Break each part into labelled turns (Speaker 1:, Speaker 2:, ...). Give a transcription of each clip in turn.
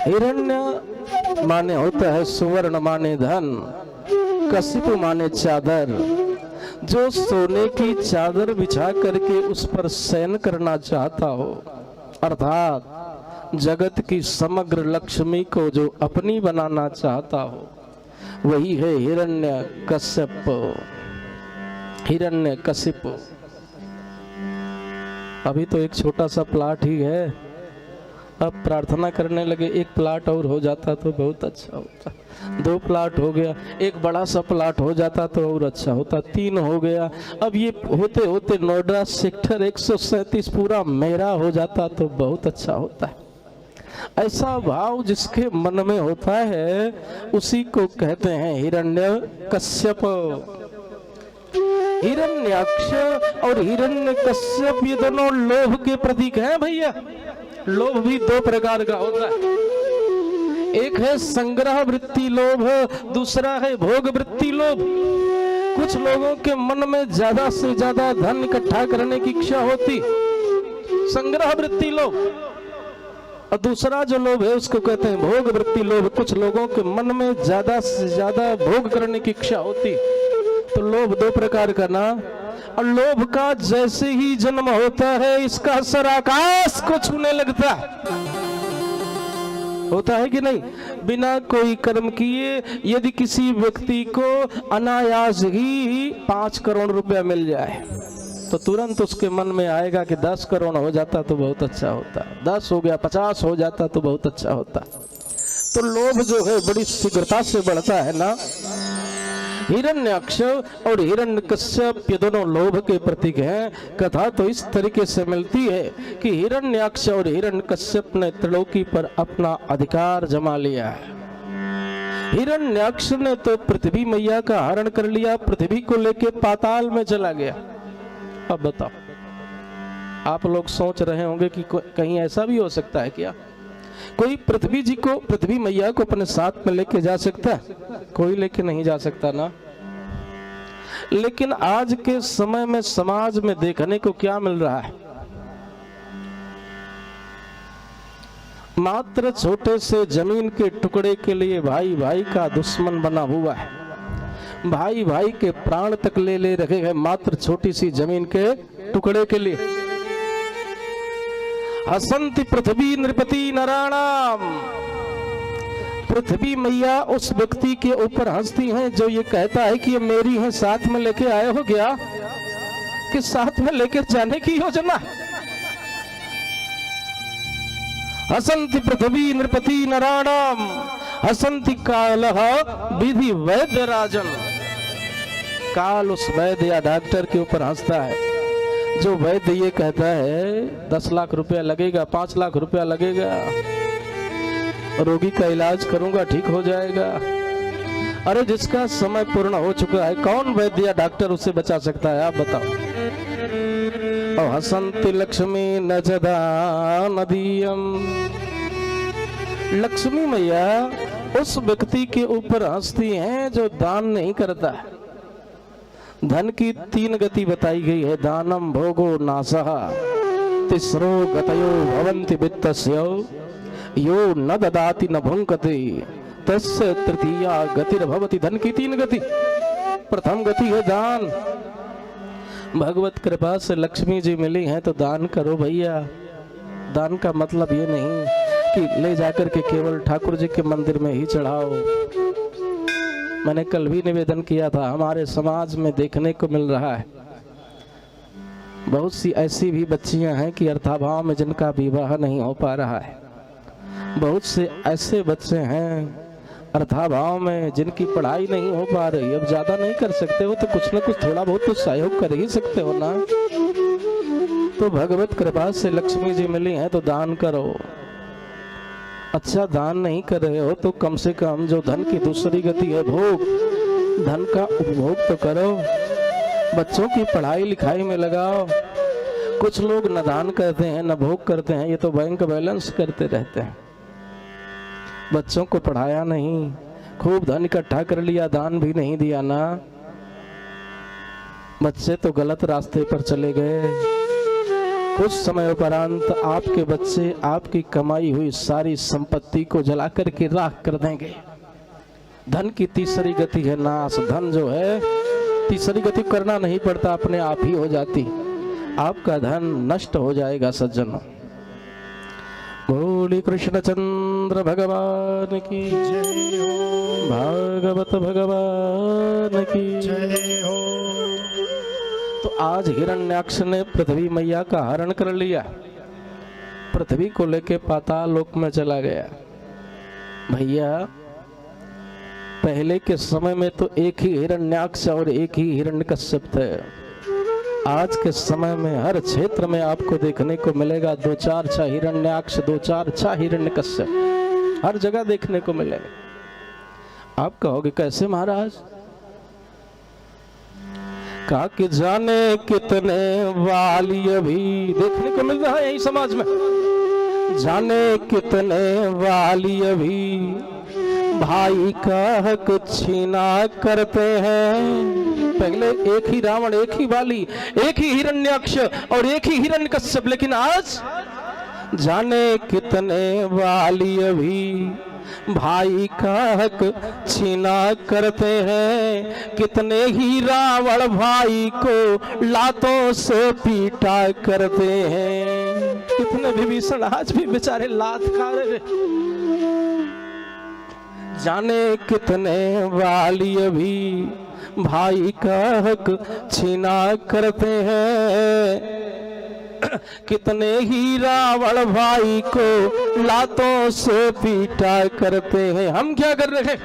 Speaker 1: हिरण्य माने होता है सुवर्ण माने धन, कशिप माने चादर। जो सोने की चादर बिछा करके उस पर शयन करना चाहता हो, अर्थात जगत की समग्र लक्ष्मी को जो अपनी बनाना चाहता हो, वही है हिरण्य कश्यप, हिरण्य कशिप। अभी तो एक छोटा सा प्लाट ही है, अब प्रार्थना करने लगे एक प्लाट और हो जाता तो बहुत अच्छा होता, 2 प्लाट हो गया, एक बड़ा सा प्लाट हो जाता तो और अच्छा होता, 3 हो गया, अब ये होते होते नोएडा सेक्टर 137 पूरा मेरा हो जाता तो बहुत अच्छा होता है। ऐसा भाव जिसके मन में होता है उसी को कहते हैं हिरण्य कश्यप। हिरण्याक्ष और हिरण्य कश्यप ये दोनों लोभ के प्रतीक हैं भैया। लोभ भी 2 प्रकार का होता है, एक है संग्रह वृत्ति लोभ, दूसरा है भोग वृत्ति लोभ। कुछ लोगों के मन में ज्यादा से ज्यादा धन इकट्ठा करने की इच्छा होती, संग्रह वृत्ति लोभ, और दूसरा जो लोभ है उसको कहते हैं भोग वृत्ति लोभ। कुछ लोगों के मन में ज्यादा से ज्यादा भोग करने की इच्छा होती, तो लोभ 2 प्रकार का ना। और लोभ का जैसे ही जन्म होता है इसका असर आकाश को छूने लगता है, होता है कि नहीं। बिना कोई कर्म किए यदि किसी व्यक्ति को अनायास ही 5 करोड़ रुपया मिल जाए तो तुरंत उसके मन में आएगा कि 10 करोड़ हो जाता तो बहुत अच्छा होता, 10 हो गया 50 हो जाता तो बहुत अच्छा होता। तो लोभ जो है बड़ी शीघ्रता से बढ़ता है ना। हिरण्याक्ष और हिरण्यकश्यप ये दोनों लोभ के प्रतीक हैं। कथा तो इस तरीके से मिलती है कि हिरण्याक्ष और हिरण्यकश्यप ने त्रिलोकी पर अपना अधिकार जमा लिया है। हिरण्याक्ष ने तो पृथ्वी मैया का हरण कर लिया, पृथ्वी को लेके पाताल में चला गया। अब बताओ, आप लोग सोच रहे होंगे कि कहीं ऐसा भी हो सकता है क्या, कोई पृथ्वी जी को, पृथ्वी मैया को अपने साथ में लेके जा सकता है? कोई लेके नहीं जा सकता ना। लेकिन आज के समय में समाज में देखने को क्या मिल रहा है, मात्र छोटे से जमीन के टुकड़े के लिए भाई भाई का दुश्मन बना हुआ है, भाई भाई के प्राण तक ले रखे हैं मात्र छोटी सी जमीन के टुकड़े के लिए। हसंति पृथ्वी नृपति नराणाम, पृथ्वी मैया उस व्यक्ति के ऊपर हंसती हैं जो ये कहता है कि ये मेरी है, साथ में लेके आए हो गया कि साथ में लेके जाने की योजना। हसंति पृथ्वी नृपति नराणाम हसंति कालः विधि वैद्य राजन। काल उस वैद्य या डॉक्टर के ऊपर हंसता है जो वैद्य ये कहता है 10 लाख रुपया लगेगा, 5 लाख रुपया लगेगा, रोगी का इलाज करूंगा ठीक हो जाएगा। अरे जिसका समय पूर्ण हो चुका है, कौन वैद्य या डॉक्टर उसे बचा सकता है, आप बताओ। और हसंति लक्ष्मी न जदा नदीयम, लक्ष्मी मैया उस व्यक्ति के ऊपर हंसती हैं जो दान नहीं करता है। धन की 3 गति बताई गई है, दानम भोगो नासः, तिस्रो गतयो भवन्ति वित्तस्य, यो न ददाति न भुंक्ते तस्य तृतीया गतिर्भवति। धन की 3 गति, प्रथम गति है दान। भगवत कृपा से लक्ष्मी जी मिली हैं तो दान करो भैया। दान का मतलब ये नहीं कि ले जाकर के केवल ठाकुर जी के मंदिर में ही चढ़ाओ। मैंने कल भी निवेदन किया था, हमारे समाज में देखने को मिल रहा है बहुत सी ऐसी भी बच्चियां हैं कि अर्थाभाव में जिनका विवाह नहीं हो पा रहा है। बहुत से ऐसे बच्चे हैं अर्थाभाव में जिनकी पढ़ाई नहीं हो पा रही। अब ज्यादा नहीं कर सकते हो तो कुछ न कुछ थोड़ा बहुत तो सहयोग कर ही सकते हो ना। तो भगवत कृपा से लक्ष्मी जी मिली हैं तो दान करो। अच्छा दान नहीं कर रहे हो तो कम से कम जो धन की दूसरी गति है भोग, धन का उपभोग तो करो, बच्चों की पढ़ाई लिखाई में लगाओ। कुछ लोग न दान करते हैं न भोग करते हैं, ये तो बैंक बैलेंस करते रहते हैं। बच्चों को पढ़ाया नहीं, खूब धन इकट्ठा कर लिया, दान भी नहीं दिया ना, बच्चे तो गलत रास्ते पर चले गए। कुछ समय उपरांत आपके बच्चे आपकी कमाई हुई सारी संपत्ति को जला करके राख कर देंगे। धन की तीसरी गति है नाश। धन जो है तीसरी गति करना नहीं पड़ता, अपने आप ही हो जाती। आपका धन नष्ट हो जाएगा सज्जनों। बोली कृष्णचंद्र भगवान की जय हो, भागवत भगवान की जय हो। तो आज हिरण्याक्ष ने पृथ्वी मैया का हरण कर लिया, पृथ्वी को लेके पाताल लोक में चला गया। भैया पहले के समय में तो एक ही हिरण्याक्ष और एक ही हिरण्यकश्यप थे। आज के समय में हर क्षेत्र में आपको देखने को मिलेगा 2-4 हिरण्याक्ष, 2-4 हिरण्यकश्यप, हर जगह देखने को मिलेगा। आप कहोगे कैसे महाराज? कहा कि जाने कितने वाली अभी देखने को मिल रहा है यही समाज में। जाने कितने वाली अभी भाई का हक छीना करते हैं। पहले एक ही रावण, एक ही वाली, एक ही हिरण्याक्ष और एक ही हिरण्यकश्यप, लेकिन आज जाने कितने वाली अभी भाई का हक छीना करते हैं। कितने ही रावण भाई को लातों से पीटा करते हैं। कितने विभीषण आज भी बेचारे लात खा रहे। जाने कितने वाली अभी भाई का हक छीना करते हैं। कितने ही रावण भाई को लातों से पीटा करते हैं। हम क्या कर रहे हैं?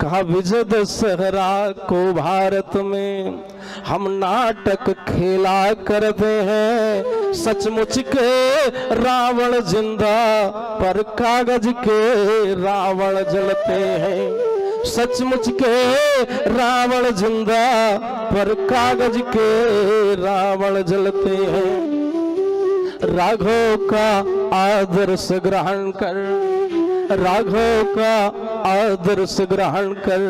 Speaker 1: कहा विजय दशहरा को भारत में हम नाटक खेला करते हैं। सचमुच के रावण जिंदा पर कागज के रावण जलते हैं। सचमुच के रावण जिंदा पर कागज के रावण जलते हैं। राघव का आदर्श ग्रहण कर, राघव का आदर्श ग्रहण कर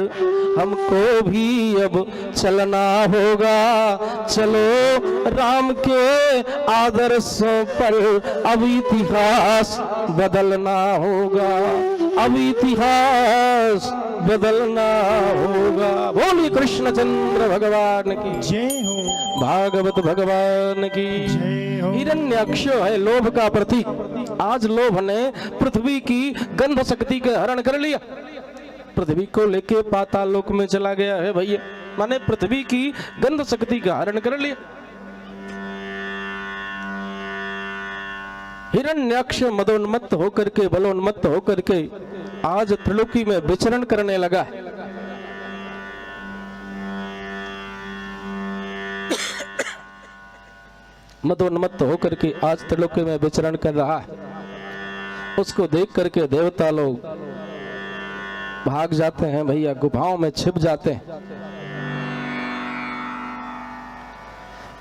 Speaker 1: हमको भी अब चलना होगा। चलो राम के आदर्शों पर अब इतिहास बदलना होगा, अब इतिहास बदलना होगा। बोलिए कृष्णचंद्र भगवान की जय हो, भागवत भगवान की जय हो। हिरण्याक्ष है लोभ का प्रतीक। आज लोभ ने पृथ्वी की गंध शक्ति का हरण कर लिया, पृथ्वी को लेके पाताल लोक में चला गया है भैया। माने पृथ्वी की गंध शक्ति का हरण कर लिया। हिरण्याक्ष मदोन्मत्त होकर के, बलोन्मत्त होकर के आज त्रिलोकी में विचरण करने लगा। मदोन्मत्त होकर के आज त्रिलोकी में विचरण कर रहा है। उसको देख करके देवता लोग भाग जाते हैं भैया, गुफाओं में छिप जाते हैं।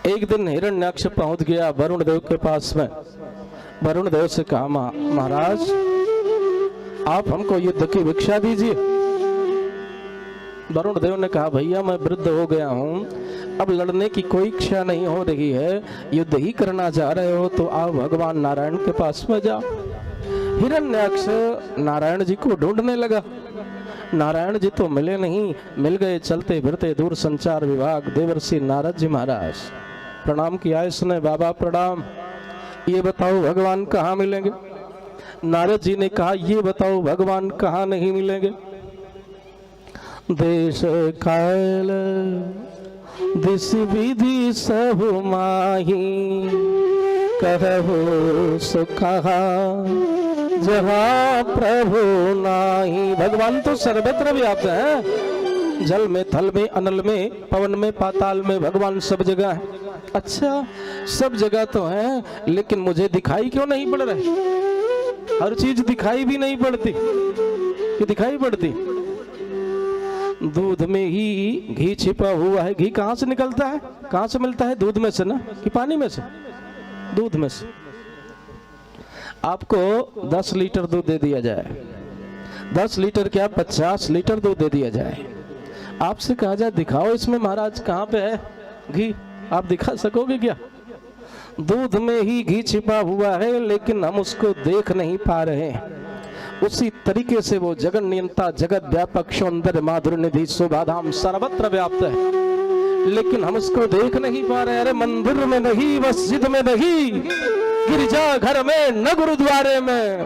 Speaker 1: एक दिन हिरण्याक्ष पहुंच गया वरुण देव के पास में। वरुण देव से कहा महाराज आप हमको युद्ध की भिक्षा दीजिए। वरुण देव ने कहा भैया मैं वृद्ध हो गया हूं, अब लड़ने की कोई इच्छा नहीं हो रही है, युद्ध ही करना चाह रहे हो तो आप भगवान नारायण के पास में जाओ। हिरण्याक्ष नारायण जी को ढूंढने लगा। नारायण जी तो मिले नहीं, मिल गए चलते फिरते दूर संचार विभाग देवर्षि नारद जी महाराज। प्रणाम किया इसने, बाबा प्रणाम, ये बताओ भगवान कहाँ मिलेंगे? नारद जी ने कहा ये बताओ भगवान कहाँ नहीं मिलेंगे? देश काल दिस विधि सब माही, कहु सो कहा जहाँ प्रभु नाही। भगवान तो सर्वत्र व्याप्त है, जल में, थल में, अनल में, पवन में, पाताल में, भगवान सब जगह है। अच्छा सब जगह तो है, लेकिन मुझे दिखाई क्यों नहीं पड़ रहे? हर चीज दिखाई भी नहीं पड़ती कि दिखाई पड़ती। दूध में ही घी छिपा हुआ है। घी कहाँ से निकलता है? कहाँ से मिलता है? दूध में से ना, कि पानी में से? दूध में से। आपको 10 लीटर दूध दे दिया जाए, 10 लीटर क्या 50 लीटर दूध दे दिया जाए, आपसे कहा जाए दिखाओ इसमें महाराज कहाँ पे है घी, आप दिखा सकोगे क्या? दूध में ही घी छिपा हुआ है, लेकिन हम उसको देख नहीं पा रहे हैं। उसी तरीके से वो जगन नियंता, जगत व्यापक, सौंदर्य, माधुर्य निधि, शोभाधाम सर्वत्र व्याप्त है, लेकिन हम उसको देख नहीं पा रहे। अरे मंदिर में नहीं, मस्जिद में नहीं, गिरजा घर में न, गुरुद्वारे में,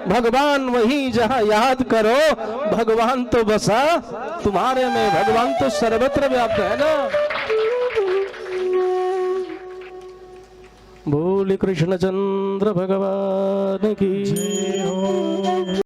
Speaker 1: भगवान वहीं जहां याद करो। भगवान तो बसा तुम्हारे में, भगवान तो सर्वत्र व्याप्त है ना। बोले कृष्ण चंद्र भगवान की जय हो।